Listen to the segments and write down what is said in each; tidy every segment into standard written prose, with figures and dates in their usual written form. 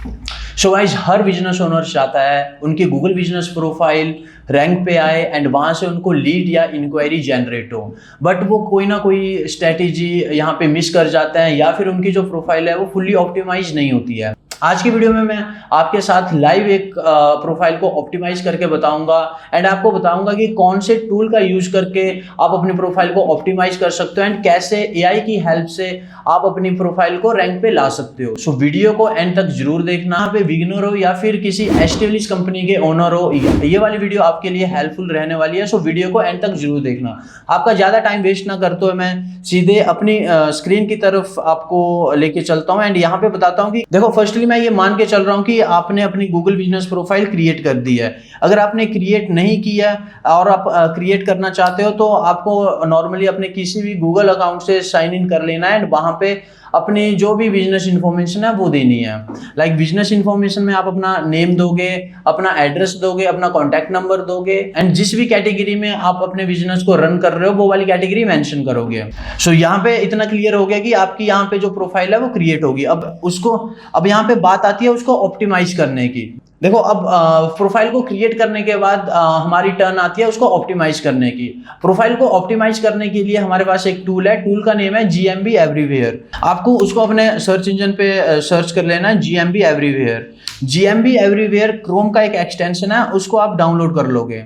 So guys, हर business owner चाहता है उनकी गूगल बिजनेस प्रोफाइल रैंक पे आए एंड वहां से उनको लीड या इंक्वायरी जनरेट हो, बट वो कोई ना कोई स्ट्रेटेजी यहाँ पे मिस कर जाते हैं या फिर उनकी जो प्रोफाइल है वो फुल्ली ऑप्टिमाइज नहीं होती है। आज की वीडियो में मैं आपके साथ लाइव एक प्रोफाइल को ऑप्टिमाइज करके बताऊंगा एंड आपको बताऊंगा कि कौन से टूल का यूज करके आप अपनी प्रोफाइल को ऑप्टिमाइज कर सकते हो एंड कैसे एआई की हेल्प से आप अपनी प्रोफाइल को रैंक पे ला सकते हो। सो वीडियो को एंड तक जरूर देखना। यहाँ पे बिगिनर हो या फिर किसी एस्टेब्लिश कंपनी के ओनर हो, ये वाली वीडियो आपके लिए हेल्पफुल रहने वाली है। सो वीडियो को एंड तक जरूर देखना। आपका ज्यादा टाइम वेस्ट ना करते हुए मैं सीधे अपनी स्क्रीन की तरफ आपको लेके चलता हूँ एंड यहाँ पे बताता हूँ कि देखो, फर्स्टली मैं ये मान के चल रहा हूँ कि आपने अपनी गूगल बिजनेस प्रोफाइल क्रिएट कर दी है। अगर आपने क्रिएट नहीं किया और आप क्रिएट करना चाहते हो तो आपको नॉर्मली अपने किसी भी गूगल अकाउंट से साइन इन कर लेना है एंड वहां पे अपनी जो भी बिजनेस इन्फॉर्मेशन है वो देनी है। लाइक बिजनेस इन्फॉर्मेशन में आप अपना नेम दोगे, अपना एड्रेस दोगे, अपना कॉन्टैक्ट नंबर दोगे एंड जिस भी कैटेगरी में आप अपने बिजनेस को रन कर रहे हो वो वाली कैटेगरी मेंशन करोगे। सो यहाँ पे इतना क्लियर हो गया कि आपकी यहाँ पे जो प्रोफाइल है वो क्रिएट होगी। अब यहाँ पे बात आती है उसको ऑप्टिमाइज करने की। देखो, अब प्रोफाइल को क्रिएट करने के बाद हमारी टर्न आती है उसको ऑप्टिमाइज करने की। प्रोफाइल को ऑप्टिमाइज करने के लिए हमारे पास एक टूल है, टूल का नेम है GMB एवरीवेयर। आपको उसको अपने सर्च इंजन पे सर्च कर लेना है, GMB everywhere. GMB everywhere Chrome का एक एक्सटेंशन है, उसको आप डाउनलोड कर लोगे।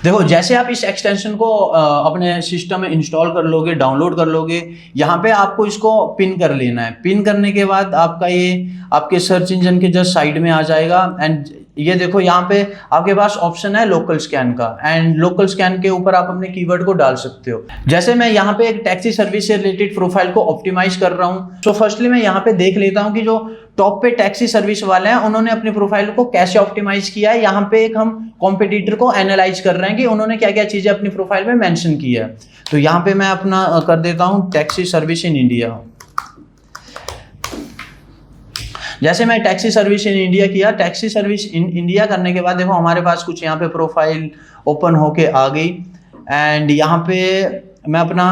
देखो, जैसे आप इस एक्सटेंशन को अपने सिस्टम में इंस्टॉल कर लोगे, डाउनलोड कर लोगे, यहाँ पे आपको इसको पिन कर लेना है। पिन करने के बाद आपका ये आपके सर्च इंजन के जस्ट साइड में आ जाएगा एंड ये देखो, यहाँ पे आपके पास ऑप्शन है लोकल स्कैन का एंड लोकल स्कैन के ऊपर आप अपने कीवर्ड को डाल सकते हो। जैसे मैं यहाँ पे एक टैक्सी सर्विस से रिलेटेड प्रोफाइल को ऑप्टिमाइज कर रहा हूँ, तो फर्स्टली मैं यहाँ पे देख लेता हूँ कि जो टॉप पे टैक्सी सर्विस वाले हैं उन्होंने अपनी प्रोफाइल को कैसे ऑप्टिमाइज किया है। यहाँ पे एक हम कॉम्पिटिटर को एनालाइज कर रहे हैं कि उन्होंने क्या क्या चीजें अपनी प्रोफाइल में मेंशन की है। तो यहाँ पे मैं अपना कर देता हूँ टैक्सी सर्विस इन इंडिया। जैसे मैं टैक्सी सर्विस इन इंडिया किया, टैक्सी सर्विस इन इंडिया करने के बाद देखो हमारे पास कुछ यहाँ पे प्रोफाइल ओपन होके आ गई एंड यहाँ पे मैं अपना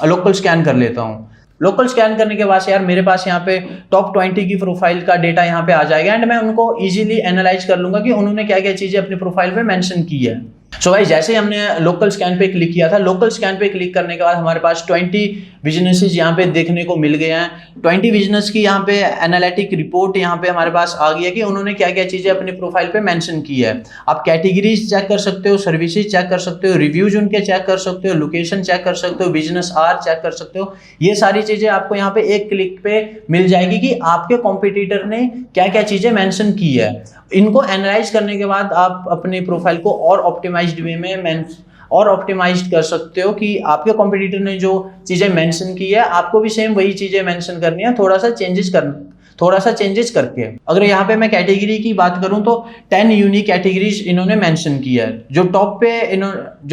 लोकल स्कैन कर लेता हूँ। लोकल स्कैन करने के बाद यार मेरे पास यहाँ पे टॉप 20 की प्रोफाइल का डेटा यहाँ पे आ जाएगा एंड मैं उनको इजीली एनालाइज कर लूंगा कि उन्होंने क्या क्या चीजें अपनी प्रोफाइल पे मेंशन की है। सो भाई, जैसे हमने लोकल स्कैन पे क्लिक किया था, लोकल स्कैन पे क्लिक करने के बाद हमारे पास 20 बिजनेसेस यहाँ पे देखने को मिल गए हैं। 20 बिजनेस की यहाँ पे एनालिटिक रिपोर्ट यहाँ पे हमारे पास आ गई है कि उन्होंने क्या क्या चीजें अपनी प्रोफाइल पे मेंशन की है। आप कैटेगरीज चेक कर सकते हो, सर्विसेज चेक कर सकते हो, रिव्यूज उनके चेक कर सकते हो, लोकेशन चेक कर सकते हो, बिजनेस आवर चेक कर सकते हो। ये सारी चीजें आपको यहाँ पे एक क्लिक पे मिल जाएगी कि आपके कॉम्पिटिटर ने क्या क्या चीजें मेंशन की है। इनको एनालाइज करने के बाद आप अपने प्रोफाइल को और ऑप्टिमाइज्ड वे में और ऑप्टिमाइज्ड कर सकते हो कि आपके कॉम्पिटिटर ने जो चीजें मेंशन की है आपको भी सेम वही चीजें मेंशन करनी है, थोड़ा सा चेंजेस करके। अगर यहाँ पे मैं कैटेगरी की बात करूं तो 10 यूनिक कैटेगरीज इन्होंने मेंशन किया है। जो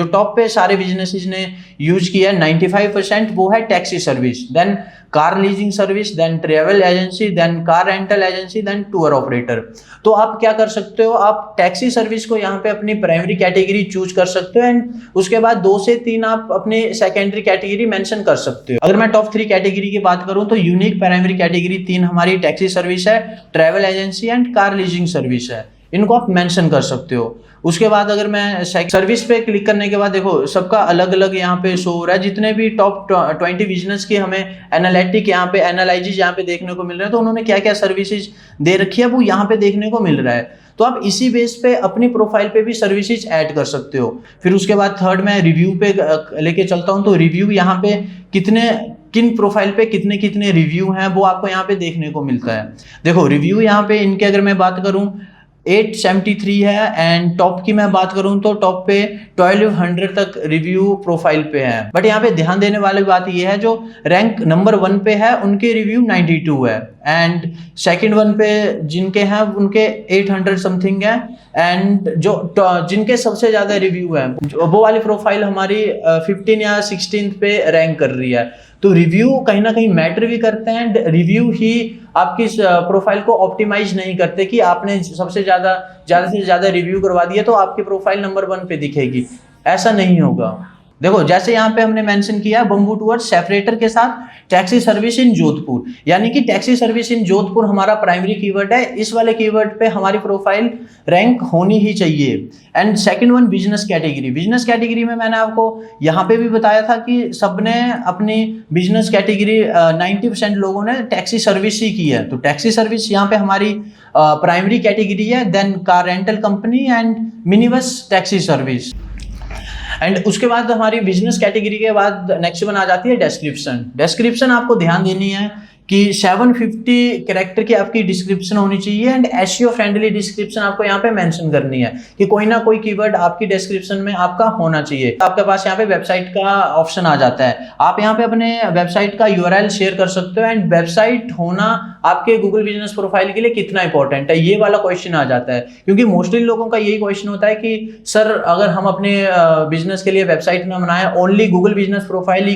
टॉप पे सारे बिजनेसेस ने यूज किया है 95%, वो है taxi service, then car leasing service, then travel agency, then car rental agency, then tour operator. तो आप क्या कर सकते हो, आप टैक्सी सर्विस को यहाँ पे अपनी प्राइमरी कैटेगरी चूज कर सकते हो एंड उसके बाद 2 से 3 आप अपने सेकेंडरी कैटेगरी मेंशन कर सकते हो। अगर मैं टॉप 3 कैटेगरी की बात करूं तो यूनिक प्राइमरी कैटेगरी 3 हमारी टैक्सी सर्विस है, travel agency and car leasing service है। इनको आप मेंशन कर सकते हो। उसके बाद अगर मैं सर्विस पे क्लिक करने के बाद देखो सबका अलग अलग यहाँ पे शो हो रहा है। जितने भी टॉप 20 बिजनेस के हमें एनालिटिक यहाँ पे एनालिसिस यहाँ पे देखने को मिल रहे हैं, तो उन्होंने क्या क्या सर्विसेज दे रखी है वो यहाँ पे देखने को मिल रहा है। तो आप इसी बेस पे अपनी प्रोफाइल पे भी सर्विसेज ऐड कर सकते हो। फिर उसके बाद थर्ड मैं रिव्यू पे लेके चलता हूँ। तो रिव्यू यहाँ पे किन प्रोफाइल पे कितने कितने रिव्यू हैं वो आपको यहाँ पे देखने को मिलता है। देखो रिव्यू यहाँ पे इनके अगर मैं बात करूँ 873 है एंड टॉप की मैं बात करूं तो टॉप पे 1200 तक रिव्यू प्रोफाइल पे है। बट यहाँ पे ध्यान देने वाली बात ये है, जो रैंक नंबर 1 पे है उनके रिव्यू 92 है एंड सेकंड 1 पे जिनके हैं उनके 800 समथिंग है एंड जो जिनके सबसे ज्यादा रिव्यू है वो वाली प्रोफाइल हमारी 15 या 16 पे रैंक कर रही है। तो रिव्यू कहीं ना कहीं मैटर भी करते हैं एंड रिव्यू ही आपकी प्रोफाइल को ऑप्टिमाइज नहीं करते कि आपने सबसे ज्यादा से ज्यादा रिव्यू करवा दिया तो आपकी प्रोफाइल नंबर 1 पे दिखेगी, ऐसा नहीं होगा। देखो जैसे यहाँ पे हमने मेंशन किया बम्बू टूवर्स सेपरेटर के साथ टैक्सी सर्विस इन जोधपुर, यानी कि टैक्सी सर्विस इन जोधपुर हमारा प्राइमरी कीवर्ड है। इस वाले कीवर्ड पे हमारी प्रोफाइल रैंक होनी ही चाहिए। And second one business category. Business category में मैंने आपको यहाँ पे भी बताया था कि सबने अपनी बिजनेस कैटेगरी 90% लोगों ने टैक्सी सर्विस ही की है, तो टैक्सी सर्विस यहाँ पे हमारी प्राइमरी कैटेगरी है। Then car rental company and mini bus taxi service. And उसके बाद हमारी बिजनेस कैटेगरी के बाद नेक्स्ट वन आ जाती है डिस्क्रिप्शन। डिस्क्रिप्शन आपको ध्यान देनी है कि 750 कैरेक्टर की आपकी डिस्क्रिप्शन होनी चाहिए एंड एसईओ फ्रेंडली डिस्क्रिप्शन आपको यहाँ पे मेंशन करनी है कि कोई ना कोई कीवर्ड आपकी डिस्क्रिप्शन में आपका होना चाहिए। आपके पास यहाँ पे वेबसाइट का ऑप्शन आ जाता है, आप यहाँ पे अपने वेबसाइट का यूआरएल शेयर कर सकते हो। एंड वेबसाइट होना आपके गूगल बिजनेस प्रोफाइल के लिए कितना इंपॉर्टेंट है, ये वाला क्वेश्चन आ जाता है, क्योंकि मोस्टली लोगों का यही क्वेश्चन होता है कि सर अगर हम अपने बिजनेस के लिए वेबसाइट ना बनाए, ओनली गूगल बिजनेस प्रोफाइल ही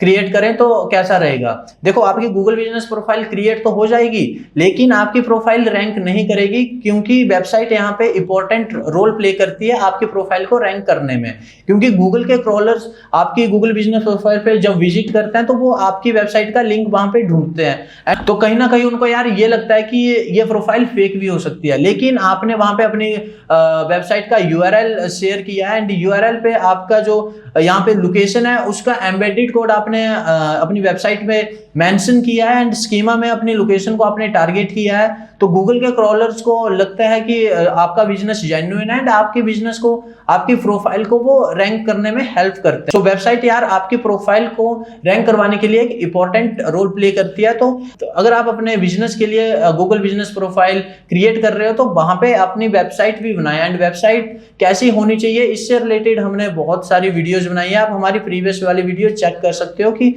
क्रिएट करें तो कैसा रहेगा। देखो आपकी गूगल बिजनेस प्रोफाइल क्रिएट तो हो जाएगी, लेकिन आपकी प्रोफाइल रैंक नहीं करेगी, क्योंकि वेबसाइट यहाँ पे इंपॉर्टेंट रोल प्ले करती है आपकी प्रोफाइल को रैंक करने में। क्योंकि गूगल के क्रॉलर्स आपकी गूगल बिजनेस प्रोफाइल पे जब विजिट करते हैं तो वो आपकी वेबसाइट का लिंक वहां पे ढूंढते हैं, तो कहीं ना कहीं उनको यार ये लगता है कि ये प्रोफाइल फेक भी हो सकती है। लेकिन आपने वहां पे अपनी वेबसाइट का यूआरएल शेयर किया है एंड यूआरएल पे आपका जो यहाँ पे लोकेशन है उसका एम्बेडेड कोड आपने अपनी वेबसाइट में मेंशन किया है एंड स्कीमा में अपनी लोकेशन को आपने टारगेट किया है, तो गूगल के क्रॉलर्स को लगता है कि आपका बिजनेस जेन्युइन है एंड आपके बिजनेस को, आपकी प्रोफाइल को वो रैंक करने में हेल्प करते हैं। तो वेबसाइट यार आपकी प्रोफाइल को रैंक करवाने के लिए एक इंपॉर्टेंट रोल प्ले करती है। तो अगर आप अपने बिजनेस के लिए गूगल बिजनेस प्रोफाइल क्रिएट कर रहे हो तो वहां पे अपनी वेबसाइट भी बनाए। एंड वेबसाइट कैसी होनी चाहिए इससे रिलेटेड हमने बहुत सारी वीडियोज बनाई है, आप हमारी प्रीवियस वाली वीडियो चेक कर सकते हो कि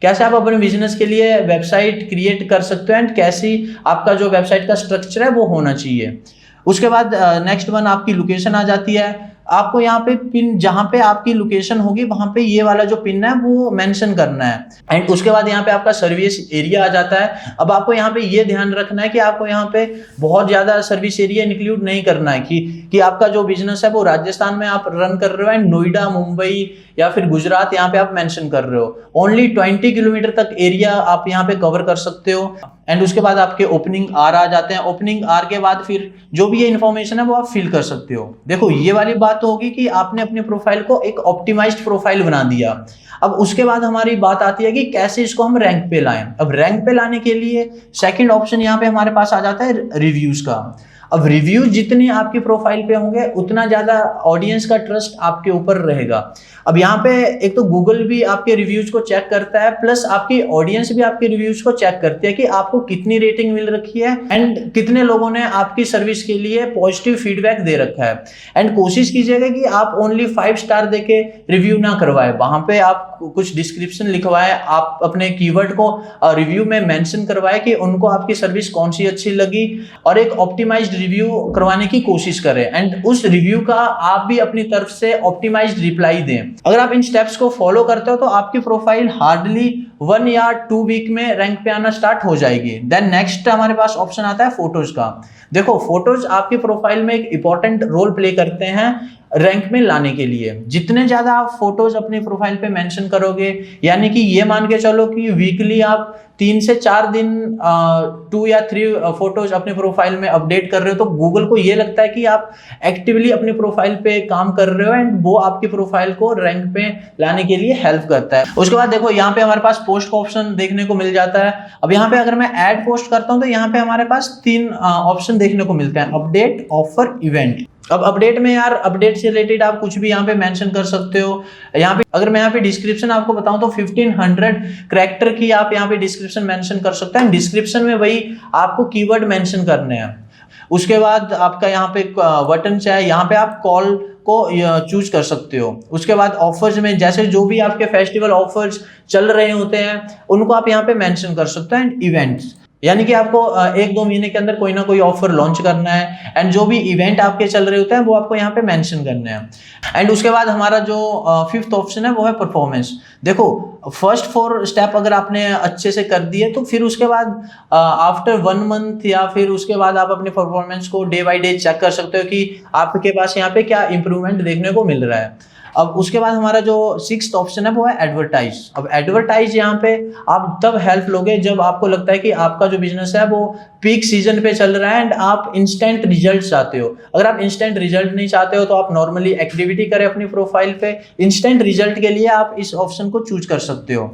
कैसे आप अपने बिजनेस के लिए वेबसाइट क्रिएट कर सकते हो एंड कैसी आपका जो वेबसाइट का स्ट्रक्चर है वो होना चाहिए। उसके बाद नेक्स्ट वन आपकी लोकेशन आ जाती है। आपको यहाँ पे पिन, जहां पे आपकी लोकेशन होगी वहां पे ये वाला जो पिन है वो मेंशन करना है। एंड उसके बाद यहाँ पे आपका सर्विस एरिया आ जाता है। अब आपको यहाँ पे ये ध्यान रखना है कि आपको यहाँ पे बहुत ज्यादा सर्विस एरिया इंक्लूड नहीं करना है कि आपका जो बिजनेस है वो राजस्थान में आप रन कर रहे हो एंड नोएडा, मुंबई या फिर गुजरात यहाँ पे आप मेंशन कर रहे हो। ओनली 20 किलोमीटर तक एरिया आप यहाँ पे कवर कर सकते हो। एंड उसके बाद आपके ओपनिंग आर आ जाते हैं। ओपनिंग आर के बाद फिर जो भी ये इन्फॉर्मेशन है वो आप फिल कर सकते हो। देखो ये वाली बात तो होगी कि आपने अपनी प्रोफाइल को एक ऑप्टिमाइज्ड प्रोफाइल बना दिया। अब उसके बाद हमारी बात आती है कि कैसे इसको हम रैंक पे लाएं। अब रैंक पे लाने के लिए सेकंड ऑप्शन यहाँ पे हमारे पास आ जाता है रिव्यूज का। अब रिव्यू जितने आपकी प्रोफाइल पे होंगे उतना ज्यादा ऑडियंस का ट्रस्ट आपके ऊपर रहेगा। अब यहाँ पे एक तो गूगल भी आपके रिव्यूज को चेक करता है, प्लस आपकी ऑडियंस भी आपके रिव्यूज को चेक करती है कि आपको कितनी रेटिंग मिल रखी है एंड कितने लोगों ने आपकी सर्विस के लिए पॉजिटिव फीडबैक दे रखा है। एंड कोशिश कीजिएगा कि आप ओनली 5 स्टार देके रिव्यू ना करवाए, वहां पे आप कुछ डिस्क्रिप्शन लिखवाए, आप अपने कीवर्ड को रिव्यू में मेंशन करवाए कि उनको आपकी सर्विस कौन सी अच्छी लगी, और एक ऑप्टिमाइज्ड रिव्यू करवाने की कोशिश करें। एंड उस रिव्यू का आप भी अपनी तरफ से ऑप्टिमाइज्ड रिप्लाई दें। अगर आप इन स्टेप्स को फॉलो करते हो तो आपकी प्रोफाइल हार्डली 1 या 2 वीक में रैंक पे आना स्टार्ट हो जाएगी। देन नेक्स्ट हमारे पास ऑप्शन आता है फोटोज का। देखो फोटोज आपकी प्रोफाइल में एक इंपॉर्टेंट रोल प्ले करते हैं रैंक में लाने के लिए। जितने ज्यादा आप फोटोज अपनी प्रोफाइल पे मेंशन करोगे, यानी कि ये मान के चलो कि वीकली आप 3 से 4 दिन 2 या 3 फोटोज अपने प्रोफाइल में अपडेट कर रहे हो, तो गूगल को ये लगता है कि आप एक्टिवली अपनी प्रोफाइल पे काम कर रहे हो एंड वो आपकी प्रोफाइल को रैंक पे लाने के लिए हेल्प करता है। उसके बाद देखो यहाँ पे हमारे पास पोस्ट का ऑप्शन देखने को मिल जाता है। अब यहाँ पे अगर मैं ऐड पोस्ट करता हूँ तो यहाँ पे हमारे पास 3 ऑप्शन देखने को मिलते हैं, अपडेट, ऑफर, इवेंट। अब अपडेट में यार अपडेट से रिलेटेड आप कुछ भी यहाँ पे मेंशन कर सकते हो। यहाँ पे अगर मैं यहाँ पे डिस्क्रिप्शन आपको बताऊं तो 1500 कैरेक्टर की आप यहाँ पे डिस्क्रिप्शन मेंशन कर सकते हैं। डिस्क्रिप्शन में वही आपको कीवर्ड मेंशन करने हैं। उसके बाद आपका यहाँ पे बटन है, यहाँ पे आप कॉल को चूज कर सकते हो। उसके बाद ऑफर्स में जैसे जो भी आपके फेस्टिवल ऑफर्स चल रहे होते हैं उनको आप यहाँ पे मेंशन कर सकते हैं। एंड इवेंट्स, यानी कि आपको 1-2 महीने के अंदर कोई ना कोई ऑफर लॉन्च करना है एंड जो भी इवेंट आपके चल रहे होते हैं वो आपको यहाँ पे मेंशन करने हैं। एंड उसके बाद हमारा जो 5th ऑप्शन है वो है परफॉर्मेंस। देखो फर्स्ट 4 स्टेप अगर आपने अच्छे से कर दिए तो फिर उसके बाद आफ्टर 1 मंथ या फिर उसके बाद आप अपने परफॉर्मेंस को डे बाय डे चेक कर सकते हो कि आपके पास यहाँ पे क्या इंप्रूवमेंट देखने को मिल रहा है। अब उसके बाद हमारा जो 6th ऑप्शन है वो है एडवर्टाइज। अब एडवर्टाइज यहाँ पे आप तब हेल्प लोगे जब आपको लगता है कि आपका जो बिजनेस है वो पीक सीजन पे चल रहा है एंड आप इंस्टेंट रिजल्ट चाहते हो। अगर आप इंस्टेंट रिजल्ट नहीं चाहते हो तो आप नॉर्मली एक्टिविटी करें अपनी प्रोफाइल पे। इंस्टेंट रिजल्ट के लिए आप इस ऑप्शन को चूज कर सकते हो।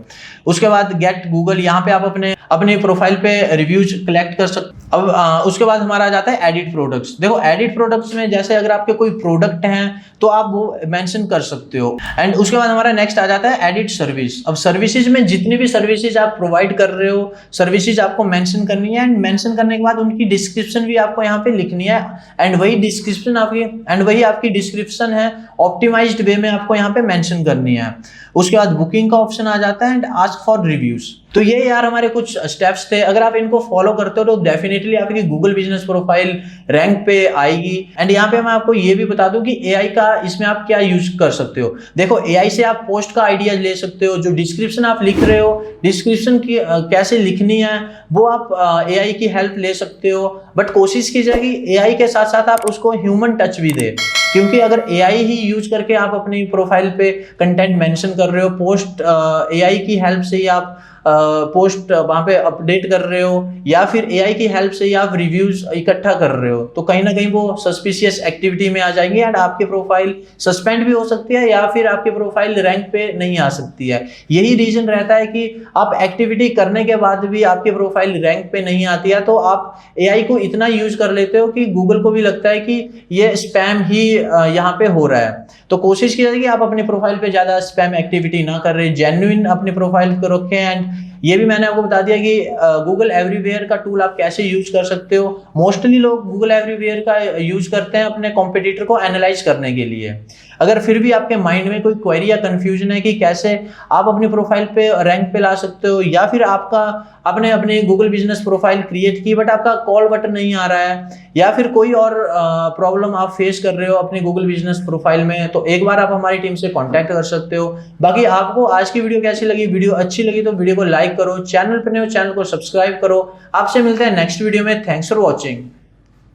उसके बाद गेट गूगल, यहाँ पे आप अपने प्रोफाइल पे रिव्यूज कलेक्ट कर सकते। अब उसके बाद हमारा आ जाता है एडिट प्रोडक्ट्स। देखो एडिट प्रोडक्ट्स में जैसे अगर आपके कोई प्रोडक्ट हैं तो आप वो मेंशन कर सकते हो। एंड उसके बाद हमारा नेक्स्ट आ जाता है एडिट सर्विस। अब सर्विसेज में जितनी भी सर्विसेज आप प्रोवाइड कर रहे हो, सर्विसेज आपको मेंशन करनी है एंड मेंशन करने के बाद उनकी डिस्क्रिप्शन भी आपको यहाँ पे लिखनी है। एंड वही आपकी डिस्क्रिप्शन है ऑप्टिमाइज्ड वे में आपको यहाँ पे मेंशन करनी है। उसके बाद बुकिंग का ऑप्शन आ जाता है एंड आस्क फॉर रिव्यूज। तो ये यार हमारे कुछ स्टेप्स थे। अगर आप इनको फॉलो करते हो तो डेफिनेटली आपकी गूगल बिजनेस प्रोफाइल रैंक पे आएगी। एंड यहाँ पे मैं आपको ये भी बता दूं कि एआई का इसमें आप क्या यूज कर सकते हो। देखो एआई से आप पोस्ट का आइडिया ले सकते हो। जो डिस्क्रिप्शन आप लिख रहे हो, डिस्क्रिप्शन की कैसे लिखनी है वो आप एआई की हेल्प ले सकते हो। बट कोशिश कीजिए कि एआई के साथ साथ आप उसको ह्यूमन टच भी दे, क्योंकि अगर एआई ही यूज करके आप अपनी प्रोफाइल पे कंटेंट मेंशन कर रहे हो, पोस्ट एआई की हेल्प से ही आप पोस्ट वहां पे अपडेट कर रहे हो, या फिर एआई की हेल्प से ही आप रिव्यूज इकट्ठा कर रहे हो, तो कहीं ना कहीं वो सस्पिशियस एक्टिविटी में आ जाएंगे एंड आपकी प्रोफाइल सस्पेंड भी हो सकती है या फिर आपकी प्रोफाइल रैंक पे नहीं आ सकती है। यही रीजन रहता है कि आप एक्टिविटी करने के बाद भी आपकी प्रोफाइल रैंक पे नहीं आती है, तो आप एआई को इतना यूज कर लेते हो कि गूगल को भी लगता है कि ये स्पैम ही यहाँ पे हो रहा है। तो कोशिश कीजिए कि आप अपनी प्रोफाइल पे ज्यादा स्पैम एक्टिविटी ना कर रहे, जेन्युइन अपनी प्रोफाइल को रखें। एंड ये भी मैंने आपको बता दिया कि गूगल एवरीवेयर का टूल आप कैसे यूज कर सकते हो। मोस्टली लोग गूगल एवरीवेयर का यूज करते हैं अपने कॉम्पिटिटर को एनालाइज करने के लिए। अगर फिर भी आपके माइंड में कोई क्वेरी या कंफ्यूजन है कि कैसे आप अपनी प्रोफाइल पे रैंक पे ला सकते हो, या फिर आपने अपनी गूगल बिजनेस प्रोफाइल क्रिएट की बट आपका कॉल बटन नहीं आ रहा है, या फिर कोई और प्रॉब्लम आप फेस कर रहे हो अपनी गूगल बिजनेस प्रोफाइल में, तो एक बार आप हमारी टीम से कांटेक्ट कर सकते हो। बाकी आपको आज की वीडियो कैसी लगी? वीडियो अच्छी लगी तो वीडियो को लाइक करो, चैनल पर नए हो चैनल को सब्सक्राइब करो। आपसे मिलते हैं नेक्स्ट वीडियो में। Thanks for watching.